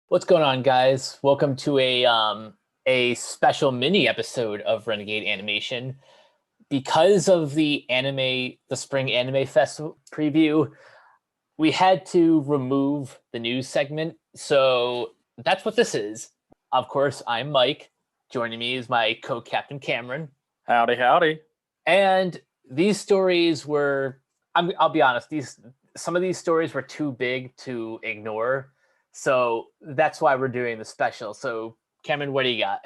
What's going on, guys? Welcome to a special mini episode of Renegade Animation. Because of the Spring Anime Fest preview, we had to remove the news segment. So that's what this is. Of course, I'm Mike. Joining me is my co-captain Cameron. Howdy, howdy. And these stories were, I'll be honest, some of these stories were too big to ignore. So that's why we're doing the special. So Cameron, what do you got?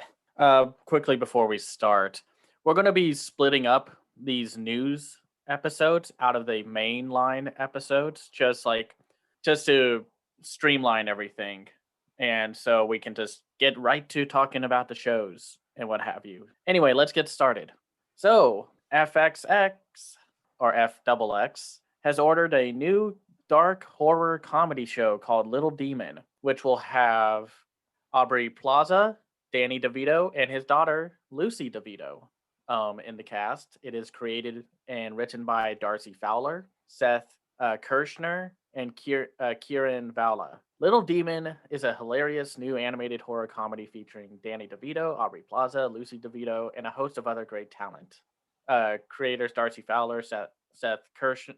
Quickly before we start, we're going to be splitting up these news episodes out of the mainline episodes, just to streamline everything, and so we can just get right to talking about the shows and what have you. Anyway, let's get started. So FXX or FXX has ordered a new dark horror comedy show called Little Demon, which will have Aubrey Plaza, Danny DeVito, and his daughter, Lucy DeVito, in the cast. It is created and written by Darcy Fowler, Seth Kirshner, and Kieran Vala. Little Demon is a hilarious new animated horror comedy featuring Danny DeVito, Aubrey Plaza, Lucy DeVito, and a host of other great talent. Creators Darcy Fowler, Seth Kirshner,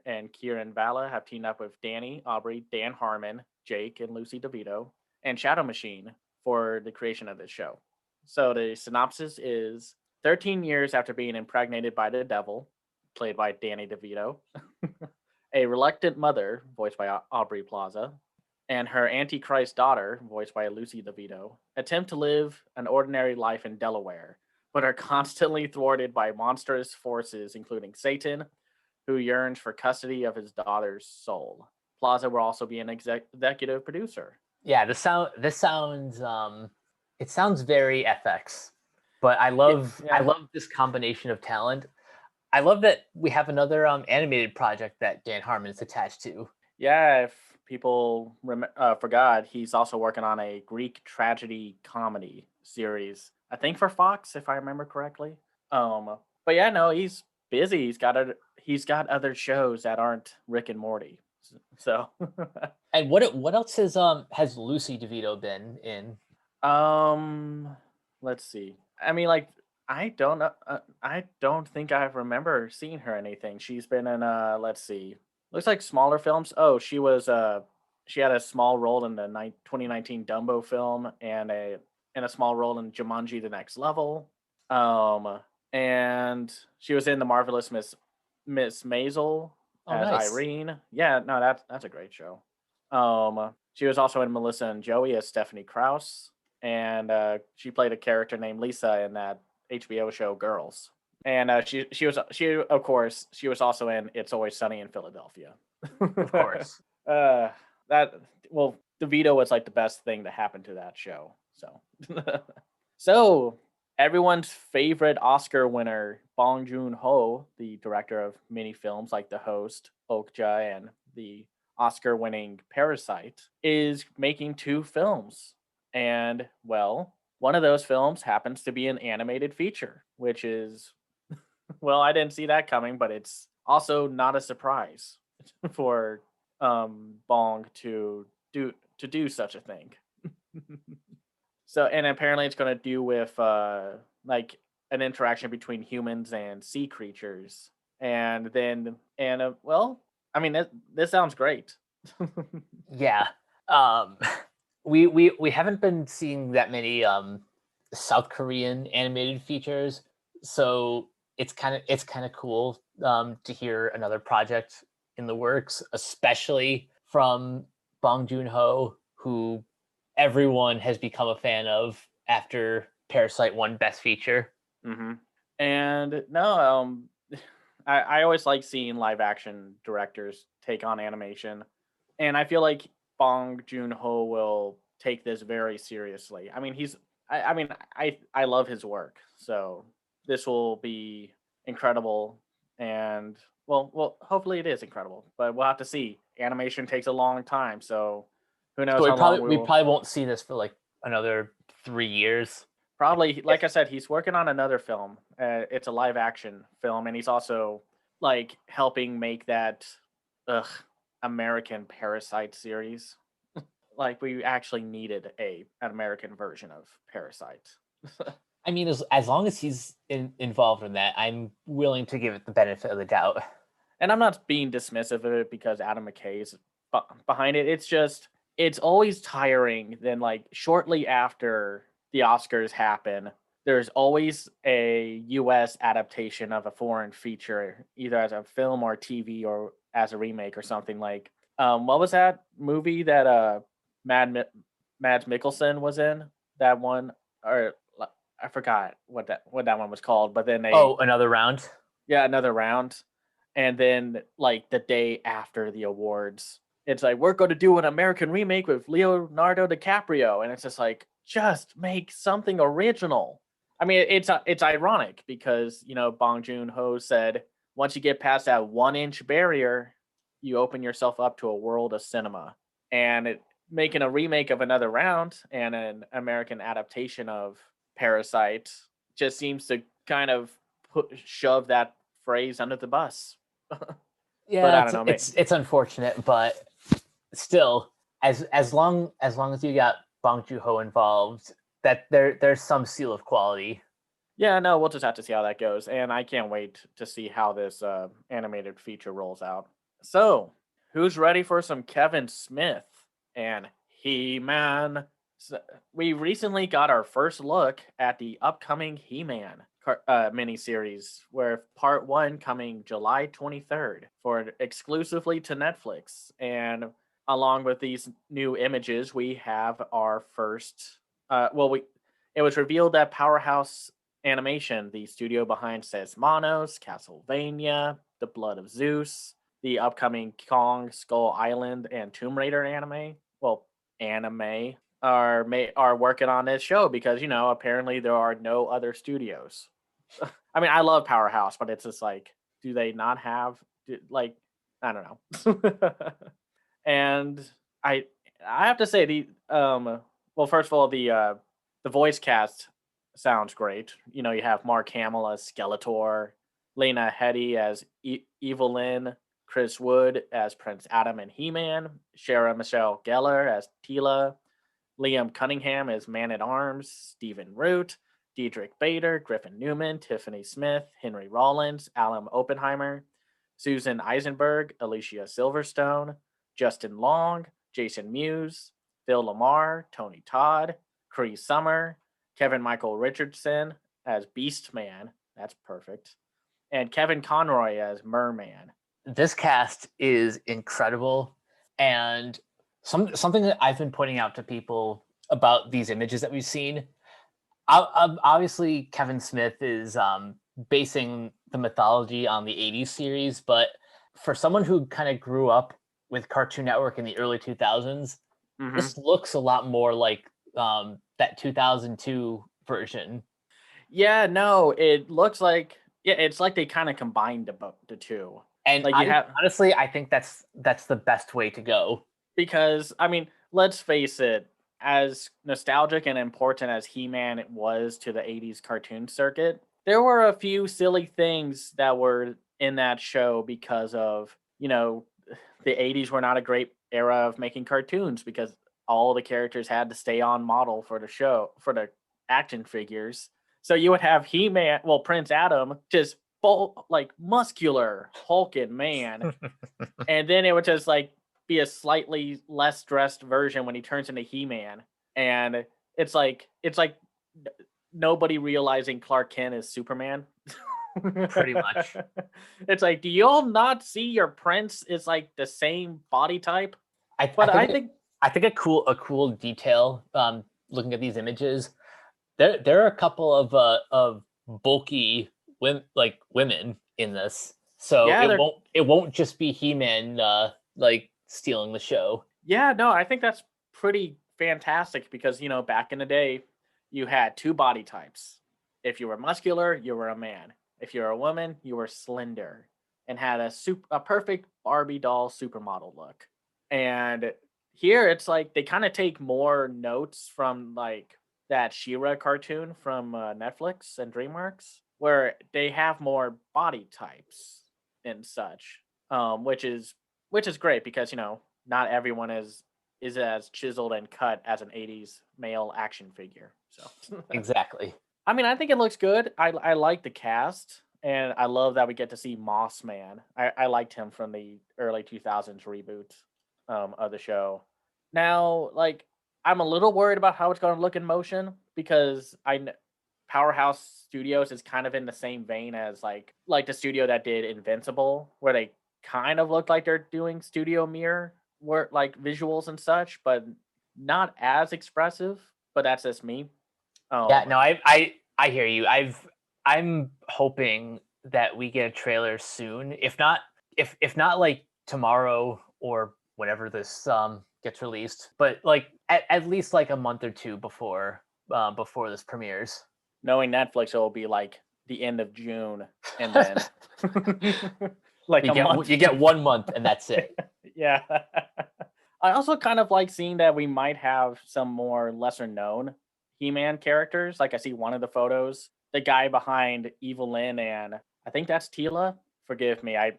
and Kieran Vala have teamed up with Danny, Aubrey, Dan Harmon, Jake, and Lucy DeVito, and Shadow Machine for the creation of this show. So the synopsis is 13 years after being impregnated by the devil, played by Danny DeVito, a reluctant mother, voiced by Aubrey Plaza, and her Antichrist daughter, voiced by Lucy DeVito, attempt to live an ordinary life in Delaware, but are constantly thwarted by monstrous forces, including Satan, who yearns for custody of his daughter's soul. Plaza will also be an executive producer. Yeah, this sounds it sounds very FX, but I love this combination of talent. I love that we have another animated project that Dan Harmon is attached to. Yeah, if people forgot, he's also working on a Greek tragedy comedy series. I think for Fox, if I remember correctly. But yeah, no, he's busy. He's got other shows that aren't Rick and Morty. So, and what else has Lucy DeVito been in? Let's see. I mean, like, I don't know. I don't think I remember seeing her in anything. She's been in let's see. Looks like smaller films. Oh, she had a small role in the 2019 Dumbo film and a small role in Jumanji: The Next Level. And she was in The Marvelous Miss Maisel as nice. Irene. Yeah, no, that's a great show. She was also in Melissa and Joey as Stephanie Krause, and she played a character named Lisa in that HBO show Girls. And she was also in It's Always Sunny in Philadelphia. Of course. DeVito was like the best thing to happen to that show. So everyone's favorite Oscar winner, Bong Joon-ho, the director of many films like The Host, Okja, and the Oscar-winning Parasite, is making 2 films. And, well, one of those films happens to be an animated feature, which is, well, I didn't see that coming, but it's also not a surprise for Bong to do such a thing. So, and apparently it's going to do with like an interaction between humans and sea creatures, well, I mean, this sounds great. Yeah, we haven't been seeing that many South Korean animated features, so it's kind of cool to hear another project in the works, especially from Bong Joon-ho, who everyone has become a fan of after Parasite won Best Feature. Mm-hmm. And no, I always like seeing live action directors take on animation, and I feel like Bong Joon-ho will take this very seriously. I mean, I love his work, so this will be incredible. And well, hopefully it is incredible, but we'll have to see. Animation takes a long time, so who knows So how long we probably won't see this for like another 3 years. Probably, like I said, he's working on another film. It's a live action film, and he's also like helping make that American Parasite series. like we actually needed an American version of Parasite. I mean, as long as he's involved in that, I'm willing to give it the benefit of the doubt. And I'm not being dismissive of it because Adam McKay is behind it. It's just it's always tiring. Then like shortly after the Oscars happen, there's always a U.S. adaptation of a foreign feature, either as a film or TV or as a remake or something like. What was that movie that Mads Mikkelsen was in? That one, or I forgot what that one was called. But then Oh, another round. yeah, another round. And then like the day after the awards, it's like we're going to do an American remake with Leonardo DiCaprio, and it's just like just make something original. I mean, it's ironic because Bong Joon Ho said once you get past that 1 inch barrier, you open yourself up to a world of cinema, and making a remake of another round and an American adaptation of Parasite just seems to kind of shove that phrase under the bus. But Yeah, I don't know. it's unfortunate, but still, as long as you got Bong Joon Ho involved, that there's some seal of quality. Yeah, no, we'll just have to see how that goes, and I can't wait to see how this animated feature rolls out. So, who's ready for some Kevin Smith and He-Man? So, we recently got our first look at the upcoming He-Man miniseries, where part 1 coming July 23rd for exclusively to Netflix. And along with these new images, we have our first. It was revealed that Powerhouse Animation, the studio behind Sesmanos, Castlevania, The Blood of Zeus, the upcoming Kong, Skull Island, and Tomb Raider anime are working on this show because apparently there are no other studios. I mean, I love Powerhouse, but it's just like, do they not have like I don't know. And I have to say well, first of all, the voice cast sounds great. You have Mark Hamill as Skeletor, Lena Headey as Evelyn, Chris Wood as Prince Adam and He-Man, Sarah Michelle Gellar as Tila, Liam Cunningham as Man-at-Arms, Stephen Root, Diedrich Bader, Griffin Newman, Tiffany Smith, Henry Rollins, Alan Oppenheimer, Susan Eisenberg, Alicia Silverstone, Justin Long, Jason Mewes, Phil Lamar, Tony Todd, Cree Summer, Kevin Michael Richardson as Beast Man. That's perfect. And Kevin Conroy as Merman. This cast is incredible, and something that I've been pointing out to people about these images that we've seen. Obviously, Kevin Smith is basing the mythology on the '80s series, but for someone who kind of grew up with Cartoon Network in the early 2000s, this looks a lot more like that 2002 version. Yeah, no, it looks like it's like they kind of combined the two. And like honestly, I think that's the best way to go. Because I mean, let's face it, as nostalgic and important as He-Man was to the '80s cartoon circuit, there were a few silly things that were in that show because of the '80s were not a great era of making cartoons because all the characters had to stay on model for the show for the action figures. So you would have He-Man, Prince Adam, just full like muscular hulking man, and then it would just like be a slightly less dressed version when he turns into He-Man, and it's like nobody realizing Clark Kent is Superman. Pretty much. It's like, do you all not see your prince is like the same body type? I think a cool detail. Looking at these images, there are a couple of bulky women in this, so Yeah, it won't just be He-Man like stealing the show. Yeah, no, I think that's pretty fantastic because back in the day, you had two body types. If you were muscular, you were a man. If you're a woman, you were slender and had a perfect Barbie doll supermodel look. And here it's like they kind of take more notes from like that She-Ra cartoon from Netflix and DreamWorks, where they have more body types and such, which is great because not everyone is is as chiseled and cut as an 80s male action figure. So Exactly. I mean, I think it looks good. I like the cast, and I love that we get to see Moss Man. I liked him from the early 2000s reboot of the show. Now, like, I'm a little worried about how it's going to look in motion because Powerhouse Studios is kind of in the same vein as like the studio that did Invincible, where they kind of look like they're doing Studio Mirror work, like visuals and such, but not as expressive. But that's just me. Yeah, Um, no, I hear you. I'm hoping that we get a trailer soon. If not like tomorrow or whenever this gets released, but like at least like a month or two before this premieres. knowing Netflix, it will be like the end of June, and then like a month. You get 1 month and that's it. Yeah. I also kind of like seeing that we might have some more lesser known He-Man characters. Like I see one of the photos, the guy behind Evelyn, and I think that's Tila. Forgive me, I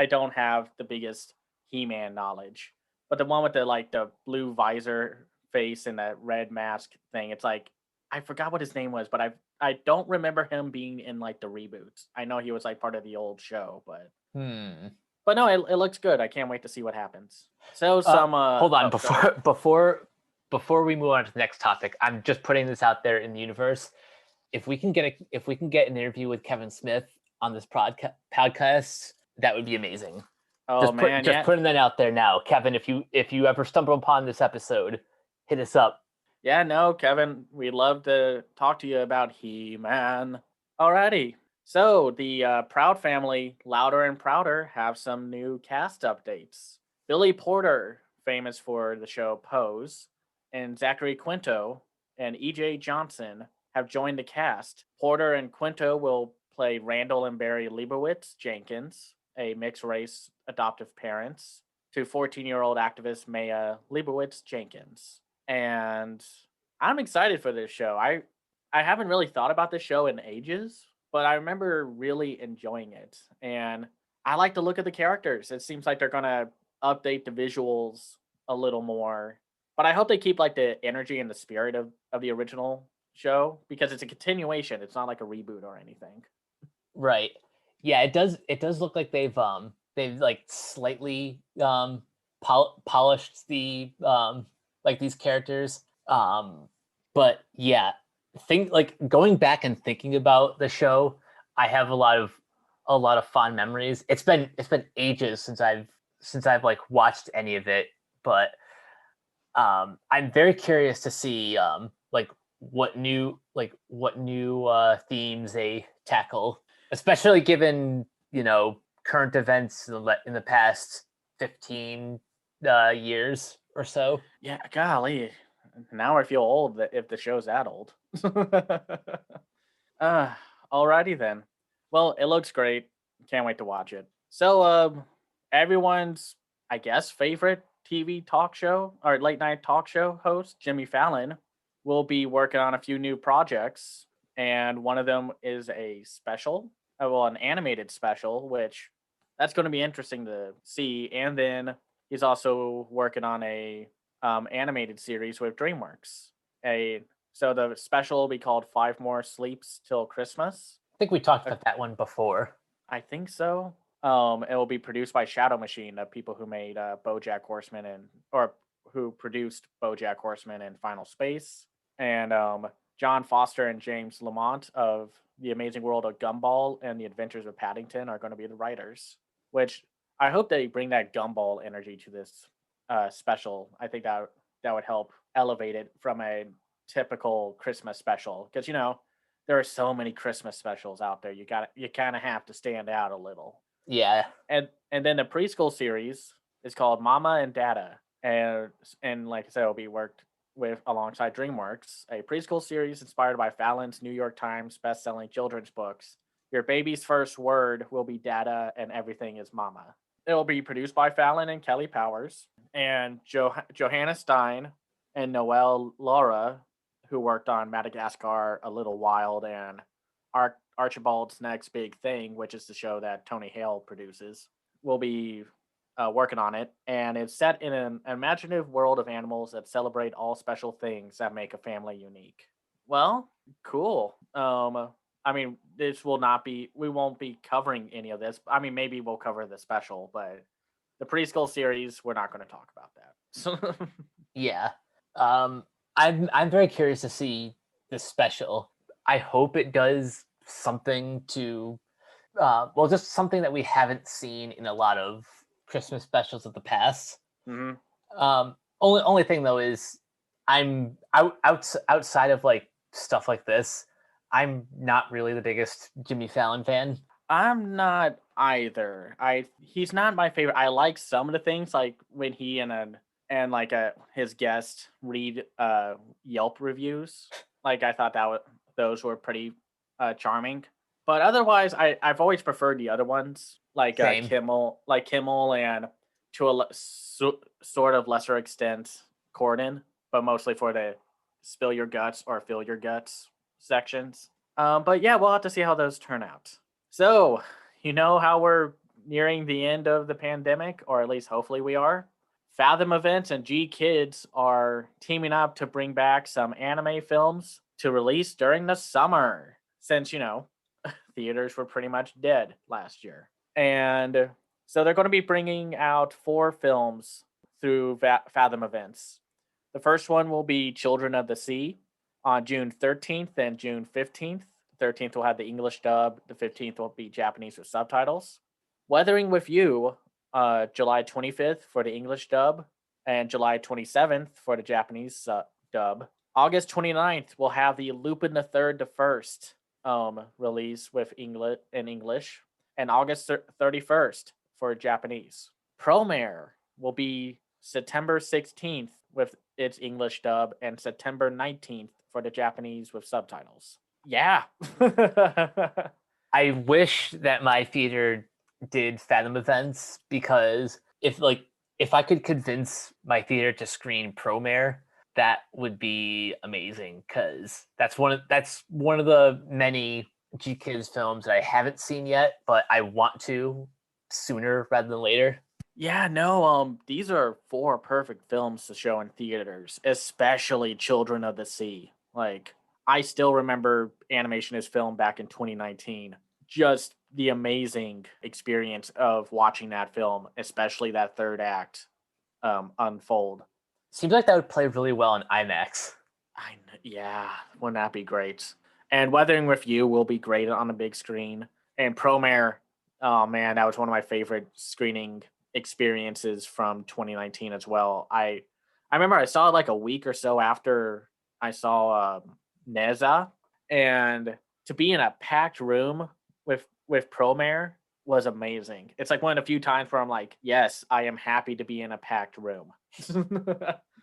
don't have the biggest He-Man knowledge, but the one with the blue visor face and that red mask thing, it's like I forgot what his name was, but I don't remember him being in like the reboots. I know he was like part of the old show, but Hmm. no, it looks good. I can't wait to see what happens. So some Hold on, oh, go ahead. before we move on to the next topic, I'm just putting this out there in the universe. If we can get an interview with Kevin Smith on this podcast, that would be amazing. Oh man, Just yeah. putting that out there now, Kevin. If you ever stumble upon this episode, hit us up. Yeah, no, Kevin, we'd love to talk to you about He-Man. Alrighty. So the Proud family, Louder and Prouder, have some new cast updates. Billy Porter, famous for the show Pose, and Zachary Quinto and EJ Johnson have joined the cast. Porter and Quinto will play Randall and Barry Leibowitz Jenkins, a mixed race adoptive parents, to 14-year-old activist Maya Leibowitz Jenkins. And I'm excited for this show. I haven't really thought about this show in ages, but I remember really enjoying it. And I like the look of the characters. It seems like they're gonna update the visuals a little more. But I hope they keep like the energy and the spirit of the original show because it's a continuation. It's not like a reboot or anything. Right. Yeah, it does look like they've like slightly polished the like these characters. But yeah, think like going back and thinking about the show, I have a lot of fond memories. It's been ages since I've like watched any of it, but I'm very curious to see like what new themes they tackle, especially given current events in the past 15 years or so. Yeah, golly. Now I feel old if the show's that old. uh, Alrighty then. Well, it looks great. Can't wait to watch it. So, everyone's, I guess, favorite TV talk show or late night talk show host, Jimmy Fallon, will be working on a few new projects. And one of them is a special, well, an animated special, which that's going to be interesting to see. And then he's also working on a animated series with DreamWorks. So the special will be called Five More Sleeps Till Christmas. I think we talked about that one before. I think so. It will be produced by Shadow Machine, the people who made BoJack Horseman or who produced BoJack Horseman and Final Space, and John Foster and James Lamont of The Amazing World of Gumball and The Adventures of Paddington are going to be the writers. Which I hope they bring that Gumball energy to this special. I think that would help elevate it from a typical Christmas special because there are so many Christmas specials out there. You kind of have to stand out a little. Yeah. And then the preschool series is called Mama and Dada, and like I said, it'll be worked with alongside DreamWorks, a preschool series inspired by Fallon's New York Times best-selling children's books. Your baby's first word will be Dada, and everything is Mama. It will be produced by Fallon and Kelly Powers, and Johanna Stein and Noelle Laura, who worked on Madagascar, A Little Wild, and Archibald's Next Big Thing, which is the show that Tony Hale produces, will be working on it, and it's set in an imaginative world of animals that celebrate all special things that make a family unique. Well, cool. I mean, this will not be. We won't be covering any of this. I mean, maybe we'll cover the special, but the preschool series, we're not going to talk about that. So, Yeah. Um, I'm very curious to see this special. I hope it does something to well, just something that we haven't seen in a lot of Christmas specials of the past. mhm. Only thing though is I'm outside of like stuff like this. I'm not really the biggest Jimmy Fallon fan. I'm not either. He's not my favorite. I like some of the things, like when he and like his guest read Yelp reviews. Like I thought those were pretty charming. But otherwise, I've always preferred the other ones, like Same. Kimmel, and to sort of lesser extent Corden, but mostly for the spill your guts or fill your guts sections. But yeah, we'll have to see how those turn out. So, you know how we're nearing the end of the pandemic, or at least hopefully we are? Fathom Events and G Kids are teaming up to bring back some anime films to release during the summer, since, theaters were pretty much dead last year. And so they're going to be bringing out 4 films through Fathom Events. The first one will be Children of the Sea on June 13th and June 15th. 13th will have the English dub. The 15th will be Japanese with subtitles. Weathering with You, July 25th for the English dub, and July 27th for the Japanese dub. August 29th will have the Lupin the Third the First release with English, and August 31st for Japanese. Promare will be September 16th with its English dub, and September 19th for the Japanese with subtitles. Yeah. I wish that my theater did Fathom Events because if I could convince my theater to screen Promare, that would be amazing because that's one of the many G Kids films that I haven't seen yet, but I want to sooner rather than later. Yeah, no, these are 4 perfect films to show in theaters, especially Children of the Sea. Like, I still remember Animation is filmed back in 2019. Just the amazing experience of watching that film, especially that third act unfold. Seems like that would play really well in IMAX. Yeah, wouldn't that be great? And Weathering with You will be great on the big screen. And Promare, oh man, that was one of my favorite screening experiences from 2019 as well. I remember I saw it like a week or so after I saw Neza, and to be in a packed room with Promare was amazing. It's like one of the few times where I'm like, yes, I am happy to be in a packed room.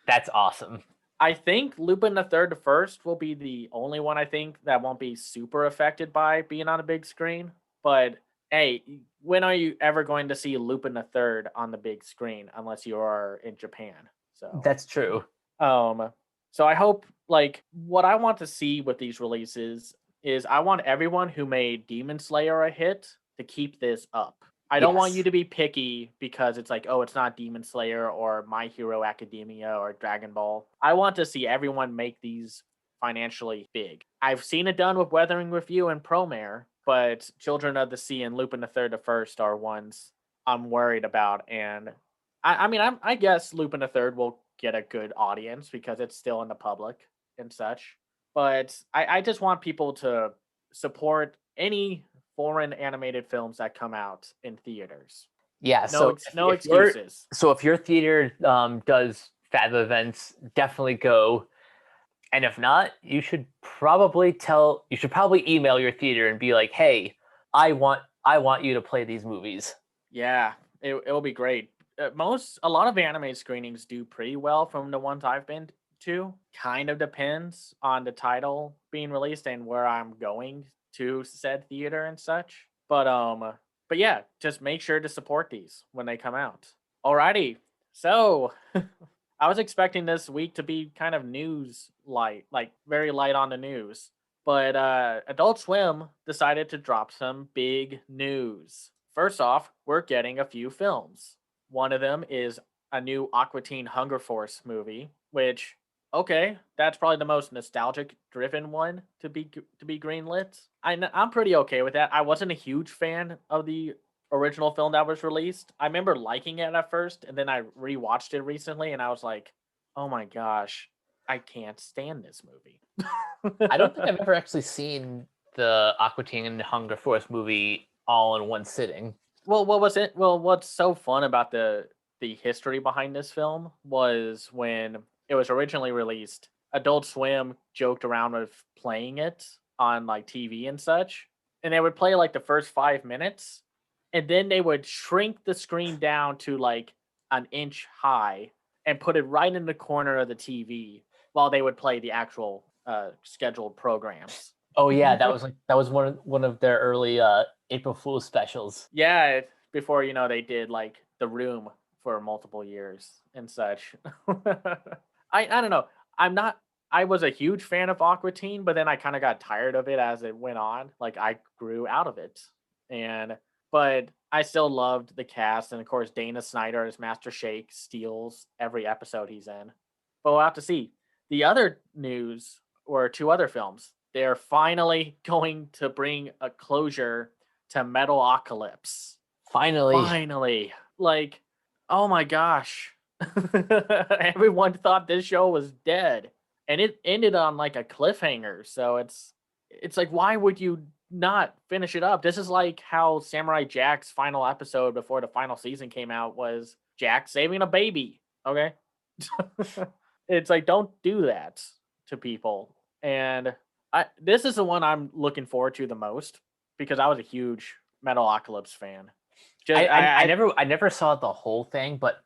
That's awesome. I think Lupin the Third the First will be the only one I think that won't be super affected by being on a big screen. But hey, when are you ever going to see Lupin the Third on the big screen unless you are in Japan? So That's true. So I hope, like, what I want to see with these releases is I want everyone who made Demon Slayer a hit to keep this up. I don't want you to be picky because it's like, oh, it's not Demon Slayer or My Hero Academia or Dragon Ball. I want to see everyone make these financially big. I've seen it done with Weathering with You and Promare, but Children of the Sea and Lupin the Third the First are ones I'm worried about. And I guess Lupin the Third will get a good audience because it's still in the public and such. But I just want people to support any foreign animated films that come out in theaters. Yeah. No, no excuses. So if your theater does Fathom Events, definitely go. And if not, you should probably email your theater and be like, "Hey, I want you to play these movies." Yeah, it'll be great. A lot of anime screenings do pretty well from the ones I've been to. Kind of depends on the title being released and where I'm going to said theater and such. But yeah, just make sure to support these when they come out. Alrighty. So I was expecting this week to be kind of news light, like very light on the news. But Adult Swim decided to drop some big news. First off, we're getting a few films. One of them is a new Aqua Teen Hunger Force movie, which okay, that's probably the most nostalgic driven one to be greenlit. I'm pretty okay with that. I wasn't a huge fan of the original film that was released. I remember liking it at first, and then I rewatched it recently, and I was like, "Oh my gosh, I can't stand this movie." I don't think I've ever actually seen the Aqua Teen and Hunger Force movie all in one sitting. Well, what was it? Well, what's so fun about the history behind this film was when it was originally released, Adult Swim joked around with playing it on like TV and such, and they would play like the first 5 minutes, and then they would shrink the screen down to like an inch high and put it right in the corner of the TV while they would play the actual scheduled programs. Oh yeah, that was one of their early April Fool's specials. Yeah, before they did like The Room for multiple years and such. I don't know. I was a huge fan of Aqua Teen, but then I kind of got tired of it as it went on. Like I grew out of it. But I still loved the cast, and of course Dana Snyder as Master Shake steals every episode he's in. But we'll have to see. The other news were two other films. They're finally going to bring a closure to Metalocalypse. Finally. Like, oh my gosh. Everyone thought this show was dead. And it ended on like a cliffhanger. So it's like, why would you not finish it up? This is like how Samurai Jack's final episode before the final season came out was Jack saving a baby. Okay. It's like, don't do that to people. And this is the one I'm looking forward to the most because I was a huge Metalocalypse fan. I never saw the whole thing, but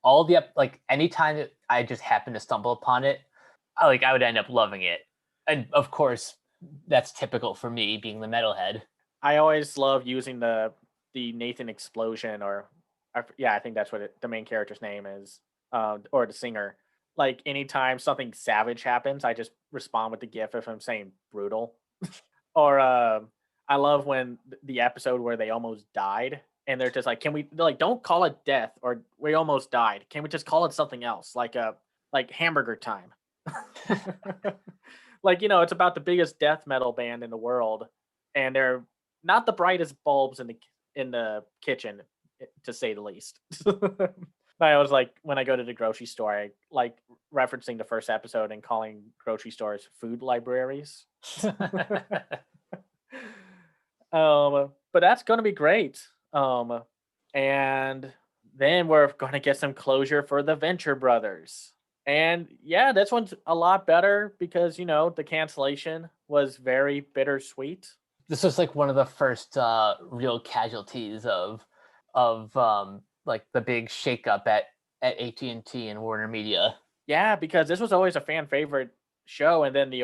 all the like anytime that I just happened to stumble upon it, I would end up loving it. And of course, that's typical for me being the metalhead. I always love using the Nathan Explosion, or I think that's what the main character's name is, or the singer. Like anytime something savage happens, I just respond with the gif if I'm saying brutal. Or I love when the episode where they almost died and they're just like, they're like, don't call it death or we almost died. Can we just call it something else? Like hamburger time. Like, it's about the biggest death metal band in the world, and they're not the brightest bulbs in the kitchen, to say the least. I was like, when I go to the grocery store, I like referencing the first episode and calling grocery stores food libraries. But that's going to be great. And then we're going to get some closure for the Venture Brothers. And yeah, this one's a lot better because, the cancellation was very bittersweet. This was like one of the first real casualties of like the big shakeup at AT&T and Warner Media. Yeah, because this was always a fan favorite show, and then the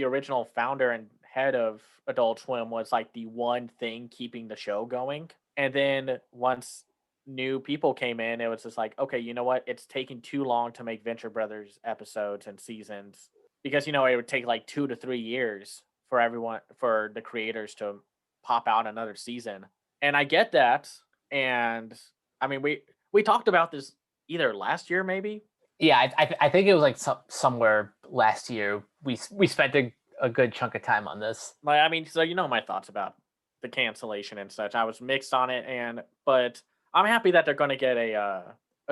original founder and head of Adult Swim was like the one thing keeping the show going. And then once new people came in, it was just like, okay, you know what? It's taking too long to make Venture Brothers episodes and seasons because it would take like 2 to 3 years for the creators to pop out another season. And I get that. And I mean, we talked about this either last year, maybe. Yeah, I think it was like somewhere last year. We spent a good chunk of time on this. I mean, so my thoughts about the cancellation and such. I was mixed on it, but I'm happy that they're going to get a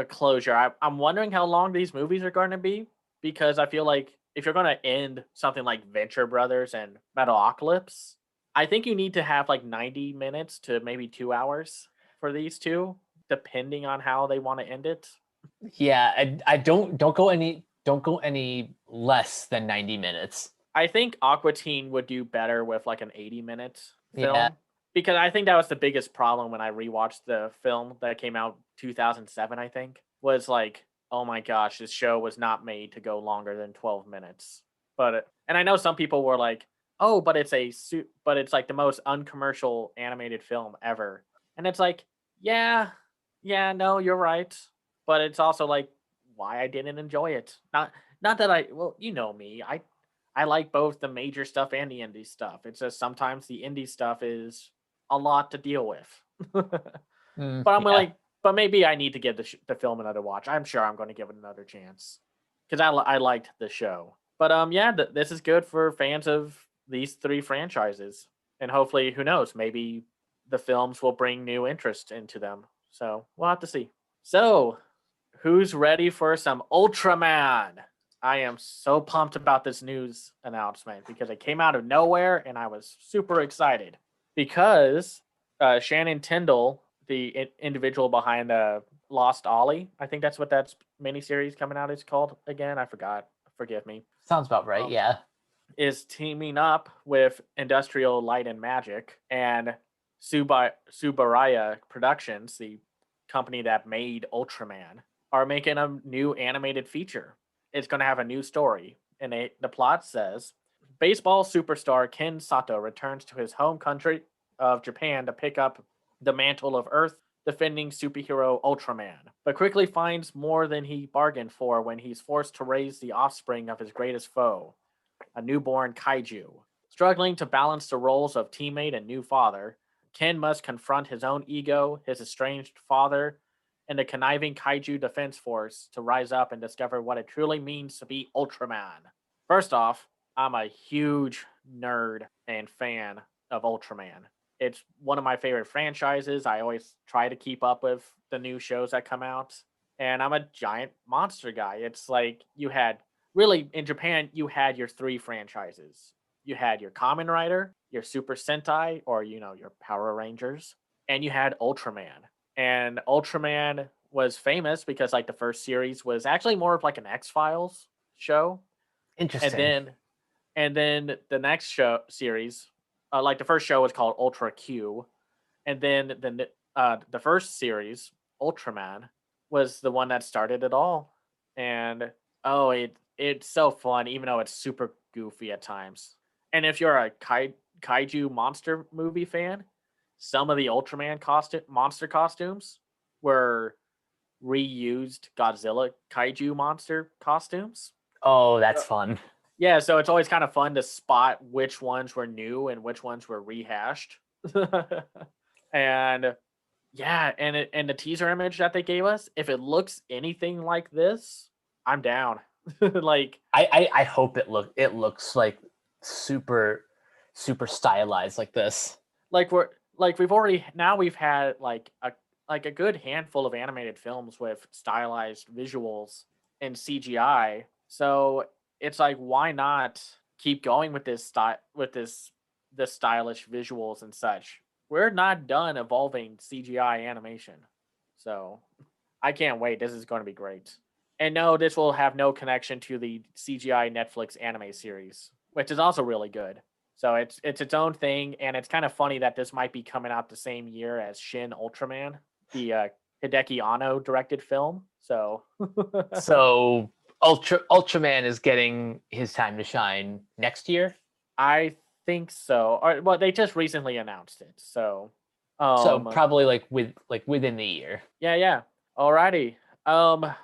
closure. I'm wondering how long these movies are going to be, because I feel like if you're going to end something like Venture Brothers and Metalocalypse, I think you need to have like 90 minutes to maybe 2 hours for these two, depending on how they want to end it. Yeah, I don't go any less than 90 minutes. I think Aqua Teen would do better with like an 80-minute film. Yeah. Because I think that was the biggest problem when I rewatched the film that came out 2007, I think, was like, oh my gosh, this show was not made to go longer than 12 minutes. And I know some people were like, oh, but it's like the most uncommercial animated film ever. And it's like, yeah, no, you're right. But it's also like why I didn't enjoy it. Not that you know me. I like both the major stuff and the indie stuff. It's just sometimes the indie stuff is a lot to deal with. But I'm But maybe I need to give the film another watch. I'm sure I'm going to give it another chance because I liked the show. But yeah, this is good for fans of these three franchises, and hopefully, who knows, maybe the films will bring new interest into them. So we'll have to see. So, who's ready for some Ultraman? I am so pumped about this news announcement because it came out of nowhere and I was super excited because Shannon Tyndall, the individual behind Lost Ollie, I think that's what that miniseries coming out is called again. I forgot. Forgive me. Sounds about right. Yeah. Is teaming up with Industrial Light and Magic and Subaraya Productions, the company that made Ultraman, are making a new animated feature. It's going to have a new story. And the plot says baseball superstar Ken Sato returns to his home country of Japan to pick up the mantle of Earth defending superhero Ultraman, but quickly finds more than he bargained for when he's forced to raise the offspring of his greatest foe, a newborn kaiju. Struggling to balance the roles of teammate and new father, Ken must confront his own ego, his estranged father, and the conniving kaiju defense force to rise up and discover what it truly means to be Ultraman. First off, I'm a huge nerd and fan of Ultraman. It's one of my favorite franchises. I always try to keep up with the new shows that come out. And I'm a giant monster guy. It's like you had, really, in Japan, you had your three franchises. You had your Kamen Rider, your Super Sentai, or, your Power Rangers, and you had Ultraman. And Ultraman was famous because, like, the first series was actually more of like an X-Files show. Interesting. And then the next show series, like the first show was called Ultra Q, and then the first series, Ultraman, was the one that started it all. And it's so fun, even though it's super goofy at times. And if you're a kaiju monster movie fan, some of the Ultraman monster costumes were reused Godzilla kaiju monster costumes. Oh, that's fun. Yeah, so it's always kind of fun to spot which ones were new and which ones were rehashed. And yeah, and the teaser image that they gave us, if it looks anything like this, I'm down. Like I hope it looks like super stylized like this. like we've had like a good handful of animated films with stylized visuals and CGI. So it's like, why not keep going with this the stylish visuals and such? We're not done evolving CGI animation. So I can't wait. This is going to be great. And no, this will have no connection to the CGI Netflix anime series, which is also really good. So it's its own thing, and it's kind of funny that this might be coming out the same year as Shin Ultraman, the Hideki Anno directed film. So So Ultraman is getting his time to shine next year. I think so. Or, well, they just recently announced it, so Probably within the year. Yeah. Alrighty.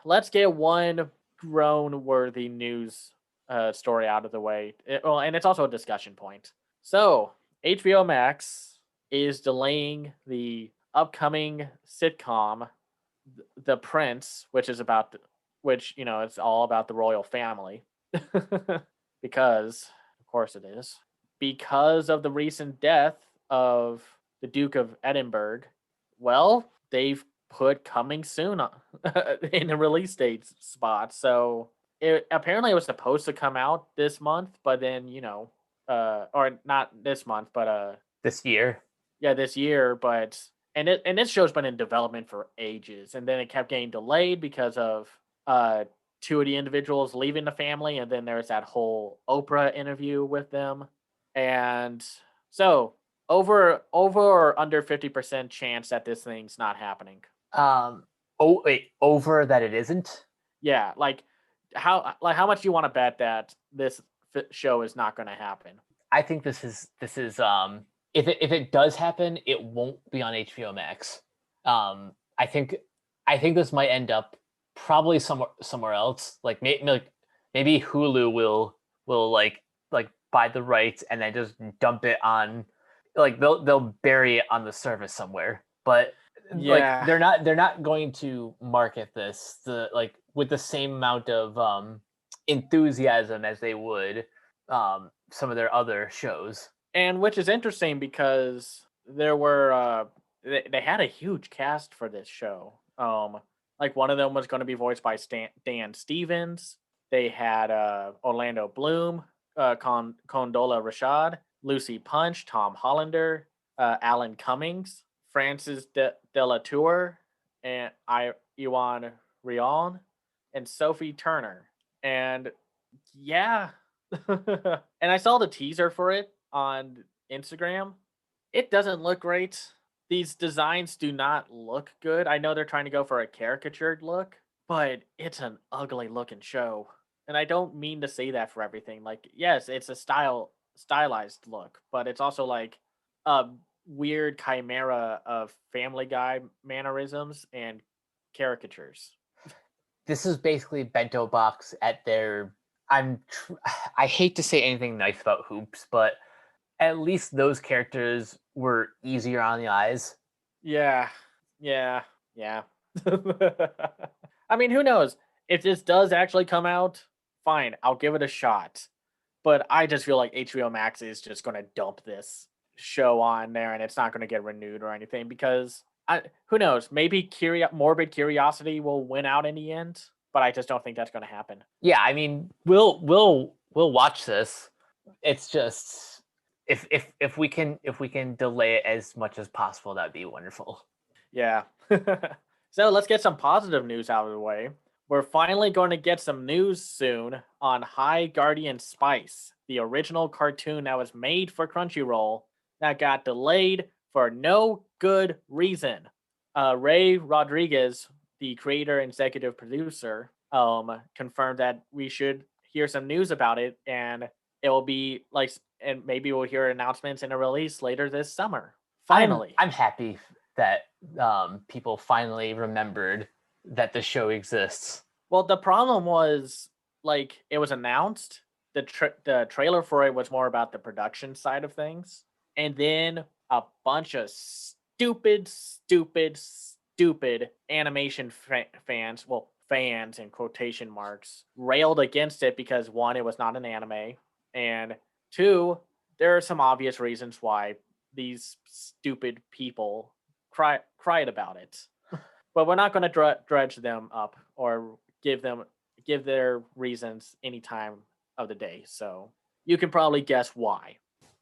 Let's get one groan-worthy news story out of the way. And it's also a discussion point. So HBO Max is delaying the upcoming sitcom, The Prince, which is it's all about the royal family, because of course it is, because of the recent death of the Duke of Edinburgh. Well, they've put coming soon in the release date spot. So apparently it was supposed to come out this month, but then or not this month, but this year. Yeah, this year. But and this show's been in development for ages, and then it kept getting delayed because of two of the individuals leaving the family, and then there's that whole Oprah interview with them, and so over or under 50% chance that this thing's not happening. Oh wait, over that it isn't? Yeah, how much do you want to bet that this show is not going to happen? I think this is if it does happen, it won't be on HBO Max. I think this might end up probably somewhere else. Like maybe Hulu will like buy the rights and then just dump it on, like they'll bury it on the service somewhere. But like Yeah. they're not going to market this with the same amount of enthusiasm as they would some of their other shows. And which is interesting because there were they had a huge cast for this show. Like one of them was going to be voiced by Dan Stevens. They had Orlando Bloom, Condola Rashad, Lucy Punch, Tom Hollander, Alan Cummings, Francis De La Tour, and Iwan Rion, and Sophie Turner. And yeah, and I saw the teaser for it on Instagram. It doesn't look great. These designs do not look good. I know they're trying to go for a caricatured look, but it's an ugly looking show. And I don't mean to say that for everything. Like, yes, it's a stylized look, but it's also like a weird chimera of Family Guy mannerisms and caricatures. This is basically Bento Box at their. I hate to say anything nice about Hoops, but at least those characters were easier on the eyes. Yeah, yeah, yeah. I mean, who knows? If this does actually come out, fine, I'll give it a shot. But I just feel like HBO Max is just going to dump this show on there, and it's not going to get renewed or anything because who knows? Maybe morbid curiosity will win out in the end, but I just don't think that's going to happen. Yeah, I mean, we'll watch this. It's just if we can delay it as much as possible, that'd be wonderful. Yeah. So let's get some positive news out of the way. We're finally going to get some news soon on High Guardian Spice, the original cartoon that was made for Crunchyroll that got delayed for no good reason. Ray Rodriguez, the creator and executive producer, confirmed that we should hear some news about it, and it will be like, and maybe we'll hear announcements and a release later this summer. Finally, I'm happy that people finally remembered that the show exists. Well, the problem was like it was announced. The trailer for it was more about the production side of things, and then a bunch of stupid animation fans, well, fans in quotation marks, railed against it because one, it was not an anime, and two, there are some obvious reasons why these stupid people cried about it. But we're not going to dredge them up or give their reasons any time of the day. So you can probably guess why.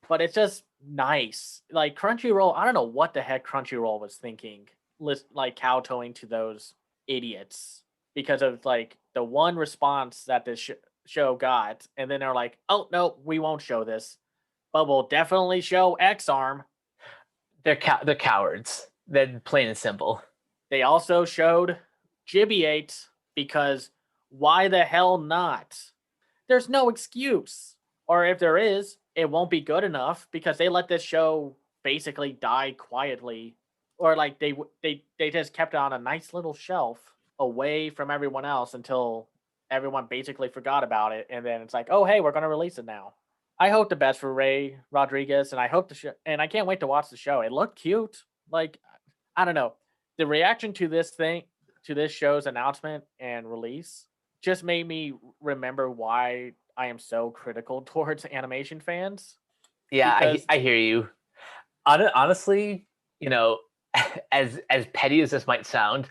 But it's just nice. Like Crunchyroll, I don't know what the heck Crunchyroll was thinking, like kowtowing to those idiots because of like the one response that this show got, and then they're like, "Oh no, we won't show this, but we'll definitely show X Arm." They're cowards. They're plain and simple. They also showed Gibiate because why the hell not? There's no excuse. Or if there is, it won't be good enough because they let this show basically die quietly. Or like they just kept it on a nice little shelf away from everyone else until everyone basically forgot about it, and then it's like, "Oh, hey, we're going to release it now." I hope the best for Ray Rodriguez, and I hope and I can't wait to watch the show. It looked cute. Like, I don't know. The reaction to this show's announcement and release just made me remember why I am so critical towards animation fans. Yeah, Because I hear you. Honestly, you know, as petty as this might sound,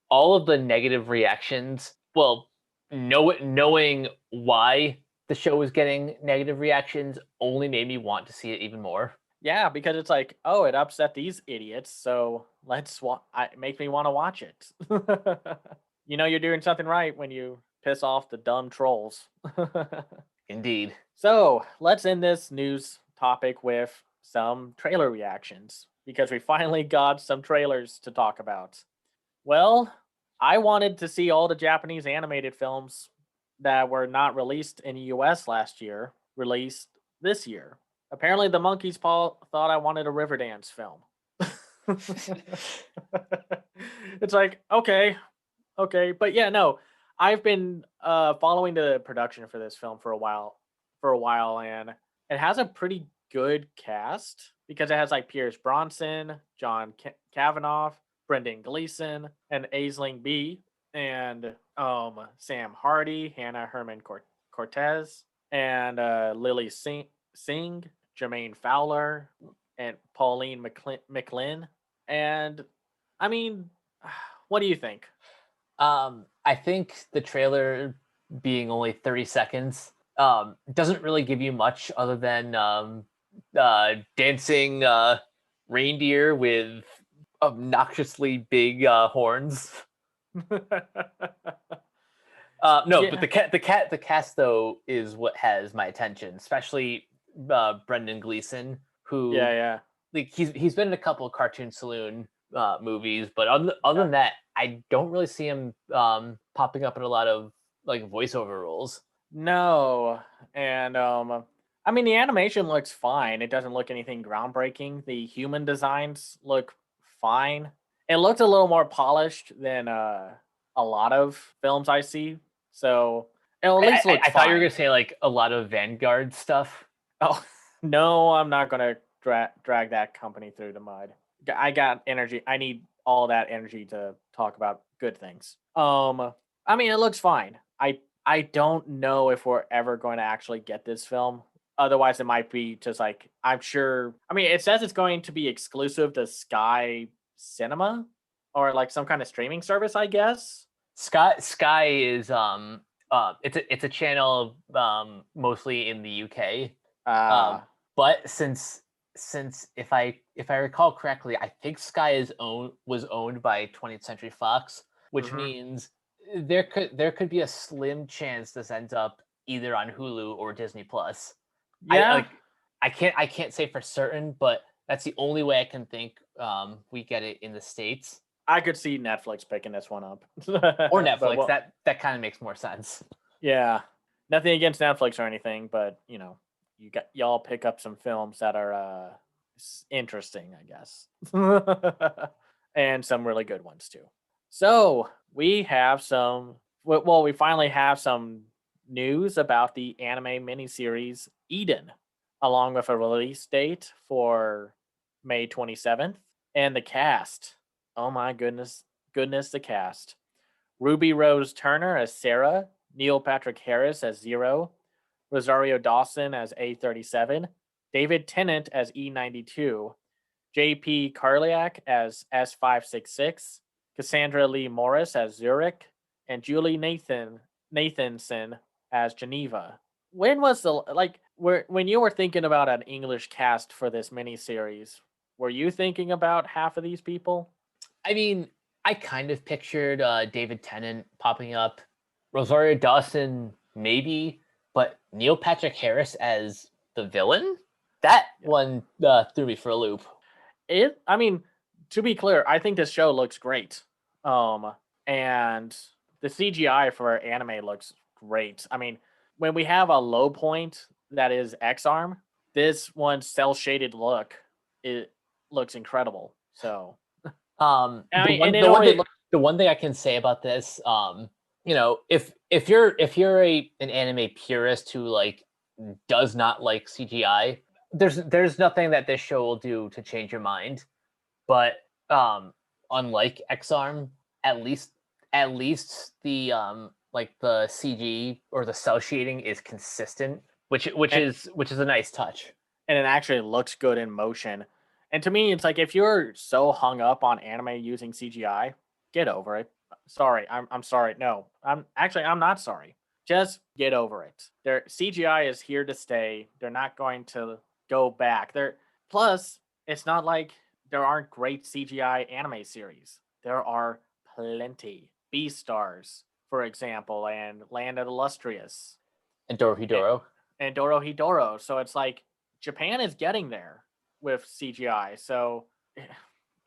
all of the negative reactions, well, knowing why the show was getting negative reactions only made me want to see it even more. yeah, because it's like, oh, it upset these idiots, so it makes me want to watch it. You know, you're doing something right when you piss off the dumb trolls. Indeed. So let's end this news topic with some trailer reactions because we finally got some trailers to talk about. Well, I wanted to see all the Japanese animated films that were not released in the US last year released this year. Apparently, the Monkey's Paw thought I wanted a Riverdance film. It's like, okay. But yeah, no, I've been following the production for this film for a while, and it has a pretty good cast because it has like Pierce Bronson, John Kavanaugh, Brendan Gleeson and Aisling B, and Sam Hardy, Hannah Herman Cortez, and Lily Singh, Jermaine Fowler, and Pauline McLean. And I mean, what do you think? I think the trailer being only 30 seconds doesn't really give you much other than dancing reindeer with obnoxiously big horns. No, but Yeah, the cast though is what has my attention, especially Brendan Gleeson, who yeah. like he's been in a couple of Cartoon Saloon movies, but other than that, I don't really see him popping up in a lot of like voiceover roles. No, and I mean the animation looks fine. It doesn't look anything groundbreaking. The human designs look fine. It looks a little more polished than a lot of films I see. So it'll at least look I thought you were gonna fine. say like a lot of Vanguard stuff. Oh no, I'm not gonna drag that company through the mud. I got energy. I need all that energy to talk about good things. I mean, it looks fine. I don't know if we're ever going to actually get this film. Otherwise, it might be just like I'm sure. I mean, it says it's going to be exclusive to Sky Cinema or like some kind of streaming service, I guess. Sky is it's a channel mostly in the UK. Uh But since if I recall correctly, I think Sky was owned by 20th Century Fox, which mhm. means there could be a slim chance this ends up either on Hulu or Disney Plus. I Yeah, like I can't say for certain, but that's the only way I can think we get it in the States I could see Netflix picking this one up. or But Netflix. well, That kind of makes more sense. yeah, nothing against Netflix or anything, but you know, y'all pick up some films that are interesting, I guess, and some really good ones too. So we have some. Well, we finally have some news about the anime miniseries Eden, along with a release date for May 27th, and the cast. Oh my goodness, the cast. Ruby Rose Turner as Sarah, Neil Patrick Harris as Zero, Rosario Dawson as A37, David Tennant as E92, JP Karliak as S566, Cassandra Lee Morris as Zurich, and Julie Nathanson as Geneva. When was the when you were thinking about an English cast for this miniseries? Were you thinking about half of these people? I mean, I kind of pictured David Tennant popping up, Rosario Dawson maybe, but Neil Patrick Harris as the villain. That Yeah. one threw me for a loop. I mean, to be clear, I think this show looks great. Um, and the CGI for anime looks great. I mean, when we have a low point that is X Arm, this one cell shaded look, it looks incredible. So I The mean, and one it the one already thing looks the one thing I can say about this, if you're an anime purist who like does not like CGI, there's nothing that this show will do to change your mind. But unlike X-Arm, at least the CG or the cell shading is consistent, which is a nice touch. and it actually looks good in motion. And to me, it's like if you're so hung up on anime using CGI, get over it. Sorry, I'm sorry. No, I'm not sorry. Just get over it. Their CGI is here to stay. They're not going to go back. Plus, it's not like there aren't great CGI anime series. There are plenty. Beastars, for example, and Land of the Illustrious And Dorohedoro. and Dorohedoro. So it's like Japan is getting there with CGI. So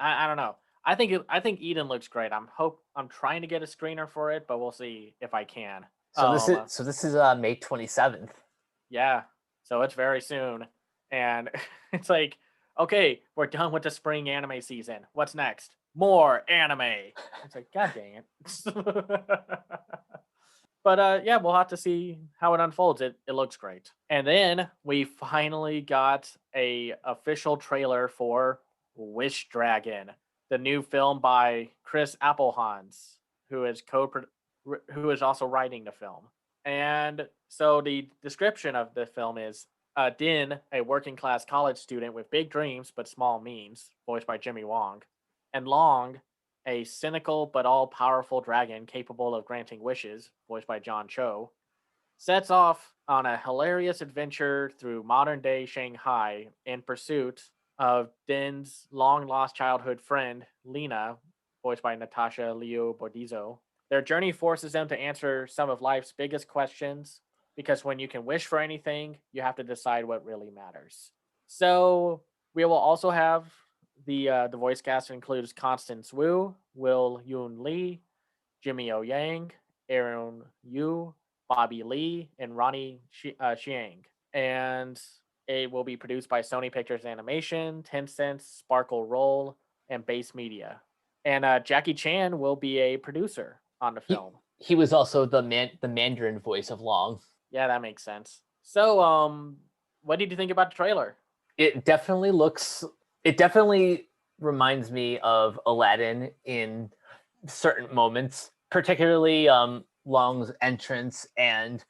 I don't know. I think Eden looks great. I'm trying to get a screener for it, but we'll see if I can. So this is May 27th. Yeah. So it's very soon, and it's like okay, we're done with the spring anime season. What's next? More anime. It's like god dang it. But yeah, we'll have to see how it unfolds. It looks great. And then we finally got a official trailer for Wish Dragon. the new film by Chris Appelhans, who is also writing the film. And so the description of the film is Din, a working class college student with big dreams but small means, voiced by Jimmy Wong, and Long, a cynical but all powerful dragon capable of granting wishes, voiced by John Cho, sets off on a hilarious adventure through modern day Shanghai in pursuit of Din's long lost childhood friend, Lena, voiced by Natasha Leo Bordizzo. Their journey forces them to answer some of life's biggest questions because when you can wish for anything, you have to decide what really matters. So we will also have the voice cast includes Constance Wu, Will Yoon Lee, Jimmy O Yang, Aaron Yu, Bobby Lee, and Ronnie Chiang. And it will be produced by Sony Pictures Animation, Tencent, Sparkle Roll, and Base Media. And Jackie Chan will be a producer on the film. He was also the Mandarin voice of Long. Yeah, that makes sense. So, what did you think about the trailer? It definitely reminds me of Aladdin in certain moments, particularly Long's entrance and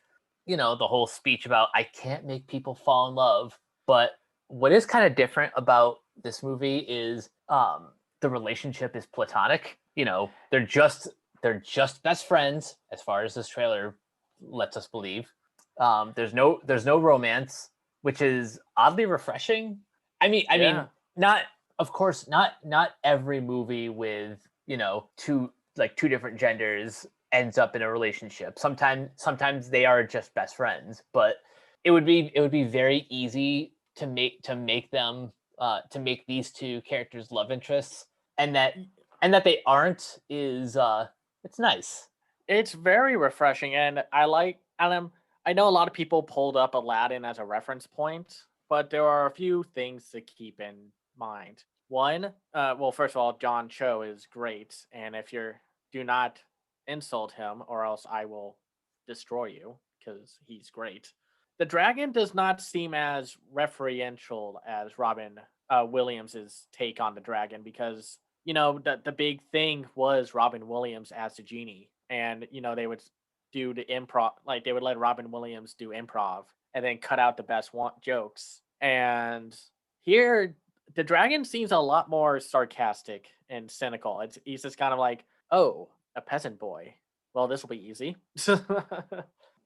the whole speech about I can't make people fall in love. But what is kind of different about this movie is the relationship is platonic. They're just best friends as far as this trailer lets us believe. There's no romance, which is oddly refreshing. I mean, not of course not every movie with two different genders ends up in a relationship. Sometimes they are just best friends, but it would be very easy to make them to make these two characters love interests, and that they aren't is it's nice. It's very refreshing, and I know a lot of people pulled up Aladdin as a reference point, but there are a few things to keep in mind. One, well, first of all, John Cho is great, and if you're do not insult him, or else I will destroy you because he's great. The dragon does not seem as referential as Robin Williams' take on the dragon because the big thing was Robin Williams as the genie, and they would do the improv, like they would let Robin Williams do improv and then cut out the best jokes. And here, the dragon seems a lot more sarcastic and cynical. He's just kind of like, oh, a peasant boy. Well, this will be easy.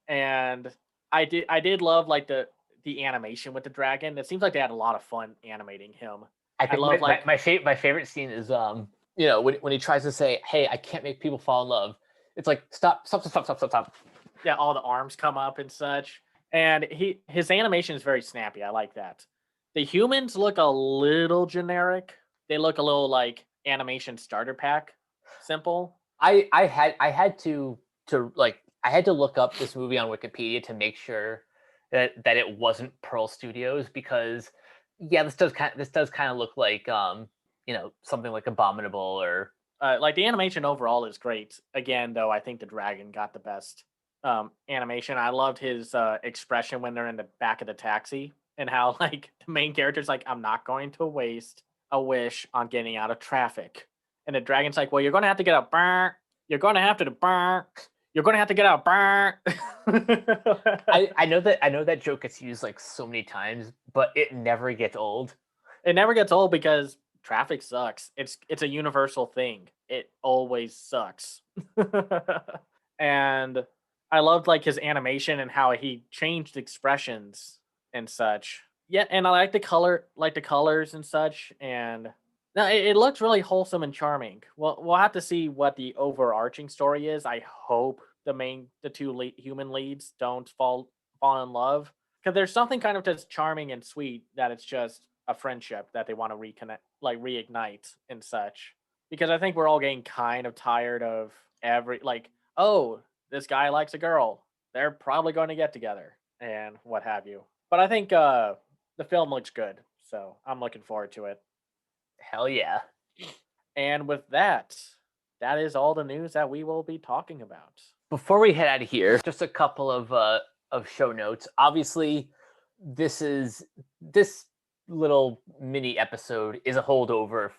And I did love like the animation with the dragon. It seems like they had a lot of fun animating him. I think my favorite scene is when he tries to say, "Hey, I can't make people fall in love." It's like stop. Yeah, all the arms come up and such. And his animation is very snappy. I like that. The humans look a little generic. They look a little like animation starter pack simple. I had to look up this movie on Wikipedia to make sure that it wasn't Pearl Studios, because this does kind of look like something like Abominable or like the animation overall is great. Again, though, I think the dragon got the best animation. I loved his expression when they're in the back of the taxi and how like the main character's like, I'm not going to waste a wish on getting out of traffic. And the dragon's like, well, you're going to have to get out. You're going to have to You're going to have to get out. I know that joke gets used like so many times, but it never gets old. It never gets old because traffic sucks. It's a universal thing. It always sucks. And I loved like his animation and how he changed expressions and such. Yeah, and I like the colors and such. And no, it looks really wholesome and charming. Well, we'll have to see what the overarching story is. I hope the two human leads don't fall in love, because there's something kind of just charming and sweet that it's just a friendship that they want to reignite and such. Because I think we're all getting kind of tired of oh, this guy likes a girl, they're probably going to get together and what have you. But I think the film looks good, so I'm looking forward to it. Hell yeah. And with that is all the news that we will be talking about. Before we head out of here, just a couple of show notes. Obviously, this little mini episode is a holdover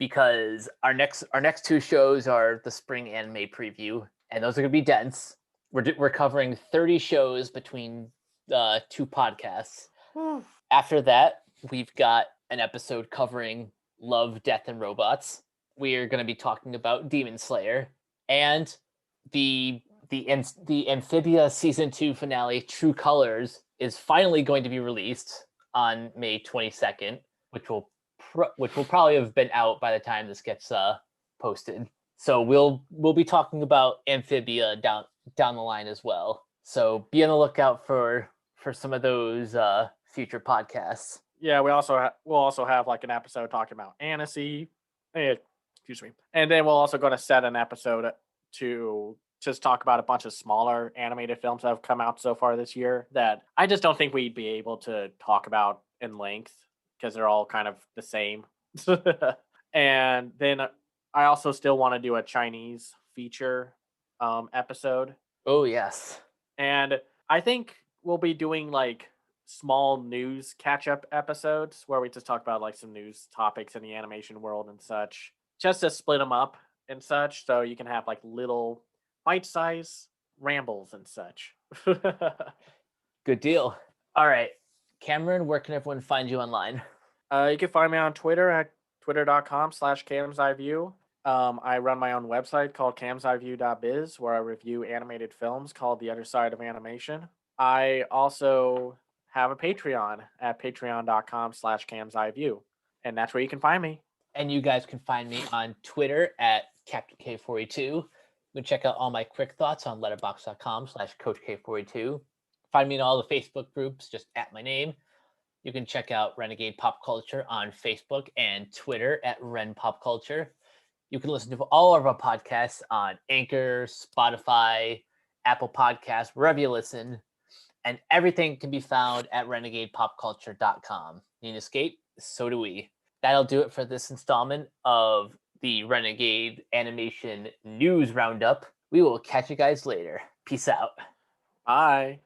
because our next two shows are the spring anime preview, and those are going to be dense. We're covering 30 shows between two podcasts. After that, we've got an episode covering Love, Death, and Robots. We are going to be talking about Demon Slayer, and the Amphibia season 2 finale, True Colors, is finally going to be released on May 22nd, which will probably have been out by the time this gets posted. So we'll be talking about Amphibia down the line as well. So be on the lookout for some of those future podcasts. Yeah, we'll also have like an episode talking about Annecy. Excuse me. And then we'll also going to set an episode to just talk about a bunch of smaller animated films that have come out so far this year that I just don't think we'd be able to talk about in length because they're all kind of the same. And then I also still want to do a Chinese feature episode. Oh, yes. And I think we'll be doing like small news catch-up episodes where we just talk about like some news topics in the animation world and such, just to split them up and such, so you can have like little bite-size rambles and such. Good deal. All right, Cameron, where can everyone find you online? You can find me on Twitter at twitter.com/camseyeview. I run my own website called camseyeview.biz where I review animated films called The Other Side of Animation. I also have a Patreon at patreon.com/camseyeview, and that's where you can find me. And you guys can find me on Twitter at Captain K42. You can check out all my quick thoughts on letterboxd.com/CoachK42. Find me in all the Facebook groups, just at my name. You can check out Renegade Pop Culture on Facebook and Twitter at Ren Pop Culture. You can listen to all of our podcasts on Anchor, Spotify, Apple Podcasts, wherever you listen. And everything can be found at renegadepopculture.com. Need an escape? So do we. That'll do it for this installment of the Renegade Animation News Roundup. We will catch you guys later. Peace out. Bye.